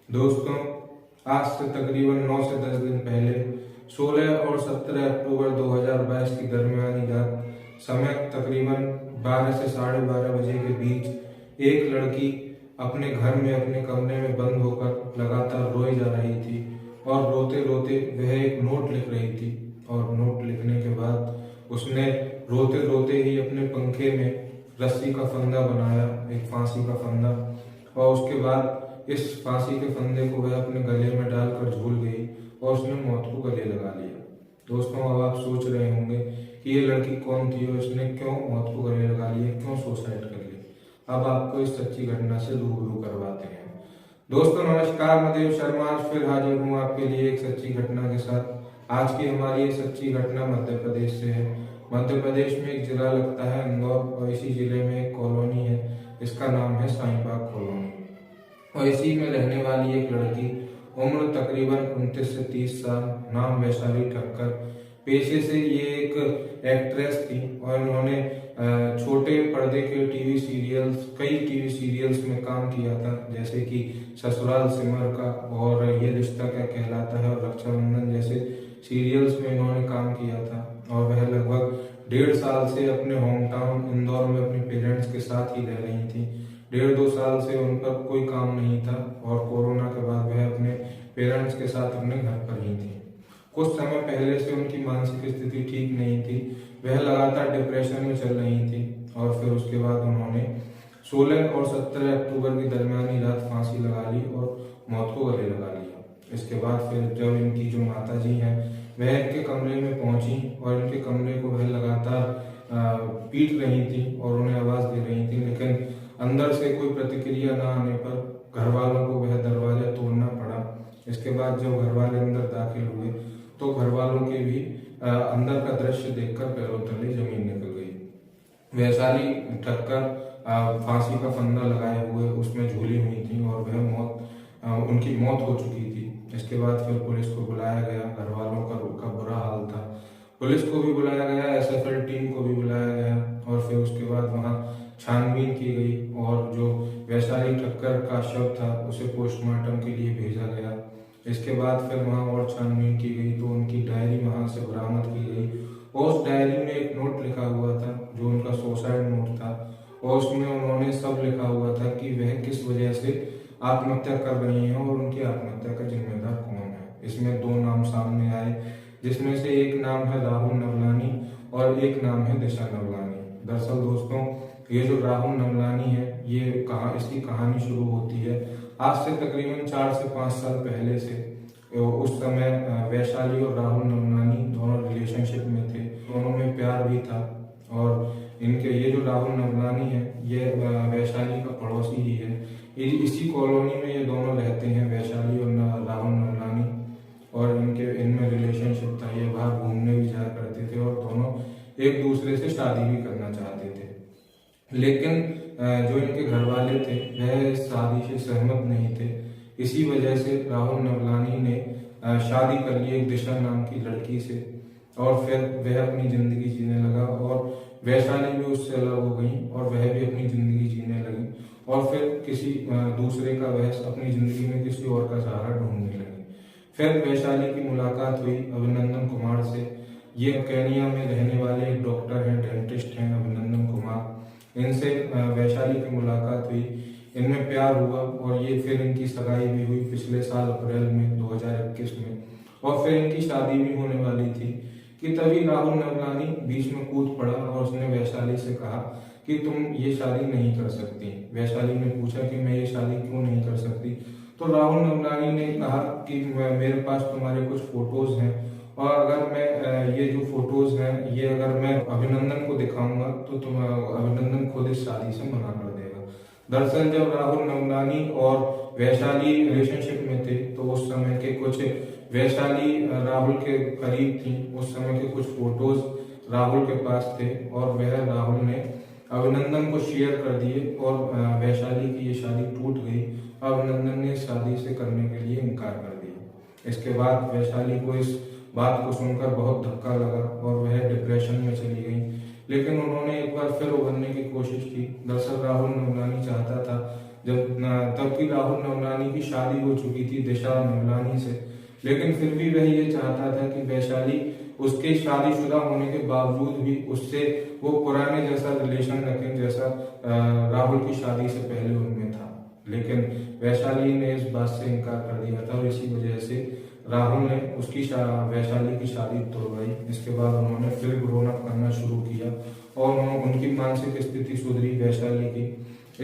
दोस्तों, आज से तकरीबन 9 से 10 दिन पहले 16 और 17 अक्टूबर 2022 की दरमियानी रात समय तकरीबन 12 से 12:30 बजे के बीच एक लड़की अपने घर में अपने कमरे में बंद होकर लगातार रोई जा रही थी और रोते रोते वह एक नोट लिख रही थी। और नोट लिखने के बाद उसने रोते रोते ही अपने पंखे में रस्सी का फंदा बनाया, एक फांसी का फंदा, और उसके बाद इस फांसी के फंदे को वह अपने गले में डालकर झूल गई और उसने मौत को गले लगा लिया। दोस्तों, अब आप सोच रहे होंगे कि ये लड़की कौन थी और इसने क्यों मौत को गले लगा लिया, क्यों सुसाइड कर लिया। अब आपको इस सच्ची घटना से रूबरू करवाते हैं। दोस्तों नमस्कार, मैं देव शर्मा आज फिर हाजिर हूँ आपके लिए एक सच्ची घटना के साथ। आज की हमारी ये सच्ची घटना मध्य प्रदेश से है। मध्य प्रदेश में एक जिला लगता है इंदौर, और इसी जिले में एक कॉलोनी है, इसका नाम है साईबाग कॉलोनी। और इसी में रहने वाली एक लड़की, उम्र तकरीबन 29 से 30 साल, नाम वैशाली ठक्कर। पेशे से ये एक एक्ट्रेस थी और इन्होंने छोटे पर्दे के कई टीवी सीरियल्स में काम किया था, जैसे कि ससुराल सिमर का और ये रिश्ता क्या कहलाता है और रक्षाबंधन जैसे सीरियल्स में इन्होंने काम किया था। और वह लगभग 1.5 साल से अपने होम टाउन इंदौर में अपने पेरेंट्स के साथ ही रह रही थी। 1.5-2 साल से उन पर कोई काम नहीं था और कोरोना के बाद वह अपने पेरेंट्स के साथ अपने घर पर ही थी। कुछ समय पहले से उनकी मानसिक स्थिति ठीक नहीं थी, वह लगातार डिप्रेशन में चल रही थी। और फिर उसके बाद उन्होंने 16 और 17 अक्टूबर की दरमियानी रात फांसी लगा ली और मौत को गले लगा लिया। इसके बाद फिर जब इनकी जो माता जी हैं वह इनके कमरे में पहुंची और इनके कमरे को वह लगातार पीट रही थी और उन्हें आवाज दे रही थी, लेकिन अंदर से कोई प्रतिक्रिया न आने पर घर वालों को वह दरवाजा तोड़ना पड़ा। इसके बाद जब घर वाले अंदर दाखिल हुए तो घर वालों के भी अंदर का दृश्य देखकर पैरों तले जमीन निकल गई। वैशाली ठक्कर फांसी का फंदा लगाए हुए उसमें झूली हुई थी और वह उनकी मौत हो चुकी थी। इसके बाद फिर पुलिस को बुलाया गया, घर वालों का बुरा हाल था। पुलिस को भी बुलाया गया, एसएफएल टीम को भी बुलाया गया और फिर उसके बाद वहाँ छानबीन की गई और जो वैशाली ठक्कर का शव था उसे पोस्टमार्टम के लिए भेजा गया। इसके बाद फिर वहाँ और छानबीन की गई तो उनकी डायरी वहाँ से बरामद की गई और उस डायरी में एक नोट लिखा हुआ था जो उनका सुसाइड नोट था और उसमें उन्होंने सब लिखा हुआ था कि वह किस वजह से आत्महत्या कर रही हैं और उनकी आत्महत्या का जिम्मेदार कौन है। इसमें 2 नाम सामने आए, जिसमें से एक नाम है राहुल नवलानी और एक नाम है दिशा नवलानी। दरअसल दोस्तों, ये जो राहुल नवलानी है इसकी कहानी शुरू होती है आज से तकरीबन 4 से 5 साल पहले से। उस समय वैशाली और राहुल नवलानी दोनों रिलेशनशिप में थे, दोनों में प्यार भी था। और ये जो राहुल नवलानी है ये वैशाली का पड़ोसी ही है। इसी कॉलोनी में ये दोनों रहते हैं, वैशाली और राहुल नवलानी, और इनमें रिलेशनशिप था। ये बाहर घूमने भी जाया करते थे और दोनों एक दूसरे से शादी भी करना चाहते थे, लेकिन जो इनके घर वाले थे वह शादी से सहमत नहीं थे। इसी वजह से राहुल नवलानी ने शादी कर ली एक दिशा नाम की लड़की से और फिर वह अपनी जिंदगी जीने लगा और वैशाली भी उससे अलग हो गई और वह भी अपनी जिंदगी जीने लगी और फिर किसी दूसरे का वह अपनी जिंदगी में किसी और का सहारा ढूंढने लगी। फिर वैशाली की मुलाकात हुई अभिनंदन कुमार से। ये केनिया में रहने वाले एक डॉक्टर हैं, डेंटिस्ट हैं, अभिनंदन कुमार। इनसे वैशाली की मुलाकात हुई, इनमें प्यार हुआ और ये फिर इनकी सगाई भी हुई पिछले साल अप्रैल में 2021 में। और फिर इनकी शादी भी होने वाली थी कि तभी राहुल नवलानी बीच में कूद पड़ा और उसने वैशाली से कहा कि तुम ये शादी नहीं कर सकती। वैशाली ने पूछा कि मैं ये शादी क्यों नहीं कर सकती, तो राहुल नवलानी ने कहा कि मेरे पास तुम्हारे कुछ फोटोज हैं और अगर मैं ये जो फोटोज हैं ये अगर मैं अभिनंदन को दिखाऊंगा तो अभिनंदन खुद इस शादी से मना कर देगा। दरअसल जब राहुल नवलानी और वैशाली रिलेशनशिप में थे तो उस समय के कुछ वैशाली राहुल के करीब थी, उस समय के कुछ फोटोज राहुल के पास थे और वह राहुल ने अभिनंदन को शेयर कर दिए और वैशाली की ये शादी टूट गई। अभिनंदन ने शादी से करने के लिए इनकार कर दिया। इसके बाद वैशाली को इस बात को सुनकर बहुत धक्का लगा और वह डिप्रेशन में चली गई, लेकिन उन्होंने एक बार फिर उभरने की कोशिश की। दरअसल राहुल नवलानी चाहता था तबकि राहुल नवलानी की शादी हो चुकी थी दिशा नवलानी से, लेकिन फिर भी वह ये चाहता था कि वैशाली उसके शादीशुदा होने के बावजूद भी उससे वो पुराने जैसा रिलेशन रखें जैसा राहुल की शादी से पहले उनमें था। लेकिन वैशाली ने इस बात से इनकार कर दिया था और इसी वजह से राहुल ने उसकी वैशाली की शादी तोड़वाई। इसके बाद उन्होंने फिर ग्रोन अप करना शुरू किया और उनकी मानसिक स्थिति सुधरी वैशाली की।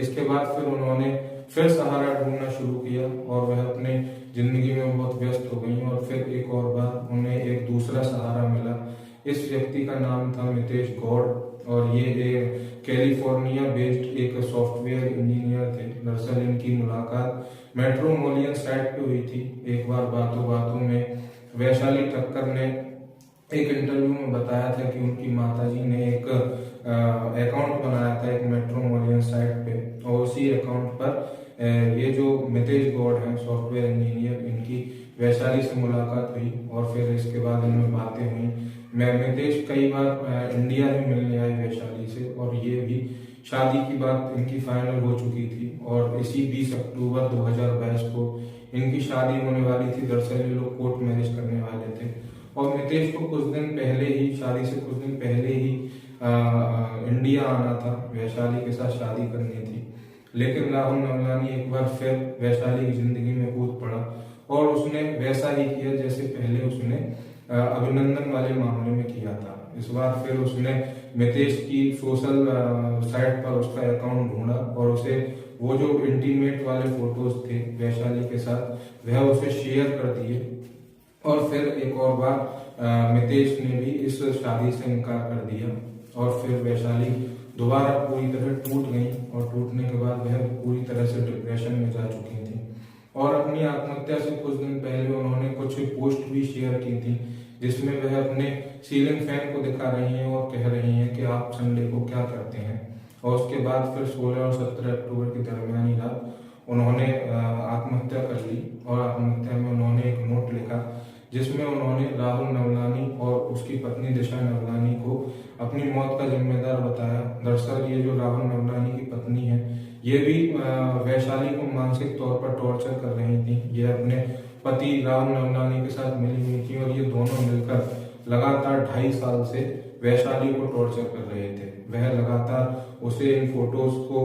इसके बाद फिर उन्होंने फिर सहारा ढूंढना शुरू किया और वह अपने जिंदगी में बहुत व्यस्त हो गई और फिर एक और बार उन्हें एक दूसरा सहारा मिला। इस व्यक्ति का नाम था मितेश गौड़ और ये कैलिफोर्निया बेस्ड एक सॉफ्टवेयर इंजीनियर थे। दरअसल इनकी मुलाकात मेट्रोमोलियन साइट पे हुई थी। एक बार बातों बातों में वैशाली ठक्कर ने एक इंटरव्यू में बताया था कि उनकी माताजी ने एक अकाउंट बनाया था एक मेट्रोमोलियन साइट पे और उसी अकाउंट पर ये जो मितेश गौड़ हैं सॉफ्टवेयर इंजीनियर, इनकी वैशाली से मुलाकात हुई और फिर इसके बाद इनमें बातें हुई। मितेश कई बार इंडिया में मिलने आए वैशाली से और ये भी शादी की बात इनकी फाइनल हो चुकी थी और इसी 20 अक्टूबर 2022 को इनकी शादी होने वाली थी। दरअसल ये लोग कोर्ट मैरिज करने वाले थे और मितेश को कुछ दिन पहले ही, शादी से कुछ दिन पहले ही इंडिया आना था, वैशाली के साथ शादी करनी थी। लेकिन राहुल नवलानी एक बार फिर वैशाली की जिंदगी में कूद पड़ा और उसने वैसा ही किया जैसे पहले उसने अभिनंदन वाले मामले में किया था। इस बार फिर उसने मितेश की सोशल साइट पर उसका अकाउंट ढूंढा और उसे वो जो इंटीमेट वाले फोटोज थे वैशाली के साथ वह उसे शेयर कर दिए और फिर एक और बार मितेश ने भी इस शादी से इनकार कर दिया और फिर वैशाली दोबारा पूरी तरह टूट गई और टूटने के बाद वह पूरी तरह से डिप्रेशन में जा चुकी थी और अपनी आत्महत्या से कुछ दिन पहले उन्होंने कुछ पोस्ट भी शेयर की थी जिसमें वह अपने सीलिंग फैन को दिखा रही हैं और कह रही हैं कि आप संडे को क्या करते हैं। और उसके बाद फिर 16 और 17 अक्टूबर की दरमियानी रात उन्होंने आत्महत्या कर ली और आत्महत्या में उन्होंने एक नोट लिखा जिसमें उन्होंने राहुल नवलानी और उसकी पत्नी दिशा नवलानी को अपनी मौत का जिम्मेदार बताया। दरअसल ये जो राहुल नवलानी की पत्नी है ये भी वैशाली को मानसिक तौर पर टॉर्चर कर रही थी। ये अपने पति राहुल नवलानी के साथ मिली हुई थी और ये दोनों मिलकर लगातार 2.5 साल से वैशाली को टॉर्चर कर रहे थे। वह लगातार उसे इन फोटोज को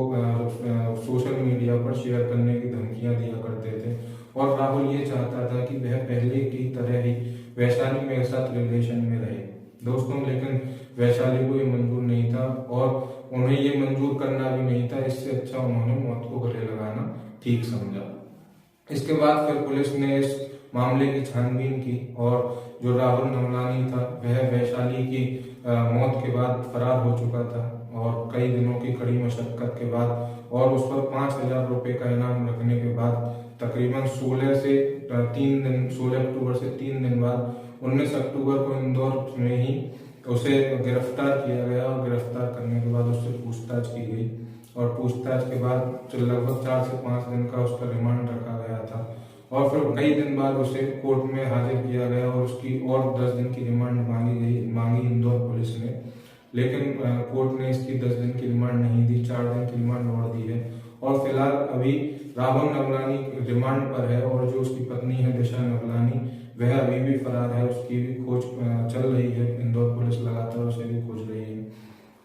सोशल मीडिया पर शेयर करने की धमकियां दिया करते थे और राहुल ये चाहता था कि वह पहले की तरह ही वैशाली मेरे साथ रिलेशन में रहे। दोस्तों, लेकिन वैशाली को ये मंजूर नहीं था और उन्हें ये मंजूर करना भी नहीं था। इससे अच्छा उन्होंने मौत को गले लगाना ठीक समझा। इसके बाद फिर पुलिस ने इस मामले की छानबीन की और जो राहुल नवलानी था वह वैशाली की मौत के बाद फरार हो चुका था और कई दिनों की कड़ी मशक्कत के बाद और उस पर 5,000 रुपए का इनाम रखने के बाद तकरीबन 16 अक्टूबर से 3 दिन बाद 19 अक्टूबर को इंदौर में ही उसे गिरफ्तार किया गया और गिरफ्तार करने के बाद उससे पूछताछ की गई और पूछताछ के बाद लगभग 4 से 5 दिन का उसका रिमांड रखा गया था और फिर कई दिन बाद उसे कोर्ट में हाजिर किया गया और उसकी और 10 दिन की रिमांड मांगी इंदौर पुलिस ने। लेकिन कोर्ट ने इसकी 10 दिन की रिमांड नहीं दी, 4 दिन की रिमांड और दी है और फिलहाल अभी राहुल नवलानी रिमांड पर है और जो उसकी पत्नी है दिशा नवलानी वह अभी भी फरार है। उसकी भी खोज चल रही है, इंदौर पुलिस लगातार उसे भी खोज रही है।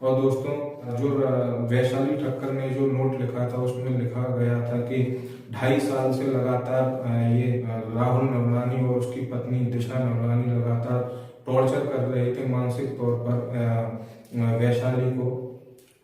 और दोस्तों, जो वैशाली ठक्कर ने जो नोट लिखा था उसमें लिखा गया था कि 2.5 साल से लगातार ये राहुल नवलानी और उसकी पत्नी दिशा नवलानी लगातार टॉर्चर कर रहे थे मानसिक तौर पर वैशाली को।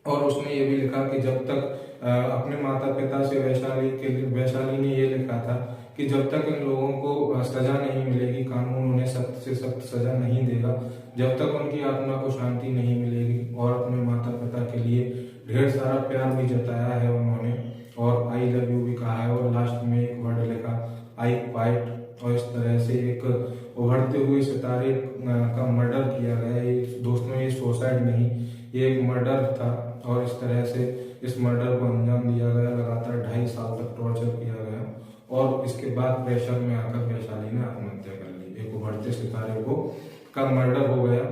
और उसने ये भी लिखा कि जब तक अपने माता पिता से वैशाली ने ये लिखा था कि जब तक इन लोगों को सजा नहीं मिलेगी, कानून उन्हें सख्त से सख्त सजा नहीं देगा, जब तक उनकी आत्मा को शांति नहीं मिलेगी। और अपने माता पिता के लिए ढेर सारा प्यार भी जताया है उन्होंने और आई लव यू भी कहा है और लास्ट में एक वर्ड लिखा आई क्वाइट। और इस तरह से एक उभरते हुए सितारे का मर्डर किया गया। ये दोस्तों, ये सुसाइड नहीं, ये एक मर्डर था और इस तरह से इस मर्डर को अंजाम दिया गया। लगातार 2.5 साल तक टॉर्चर किया गया और इसके बाद प्रेशर में आकर वैशाली ने आत्महत्या कर ली। एक उभरते सितारे को का मर्डर हो गया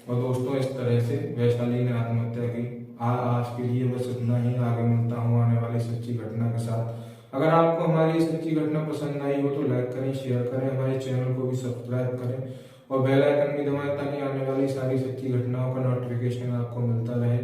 और दोस्तों इस तरह से वैशाली ने आत्महत्या की। आज के लिए बस इतना ही। आगे मिलता हूँ आने वाली सच्ची घटना के साथ। अगर आपको हमारी ये सच्ची घटना पसंद आई हो तो लाइक करें, शेयर करें, हमारे चैनल को भी सब्सक्राइब करें और बेल आइकन भी दबाएं ताकि आने वाली सारी सच्ची घटनाओं का नोटिफिकेशन आपको मिलता रहे।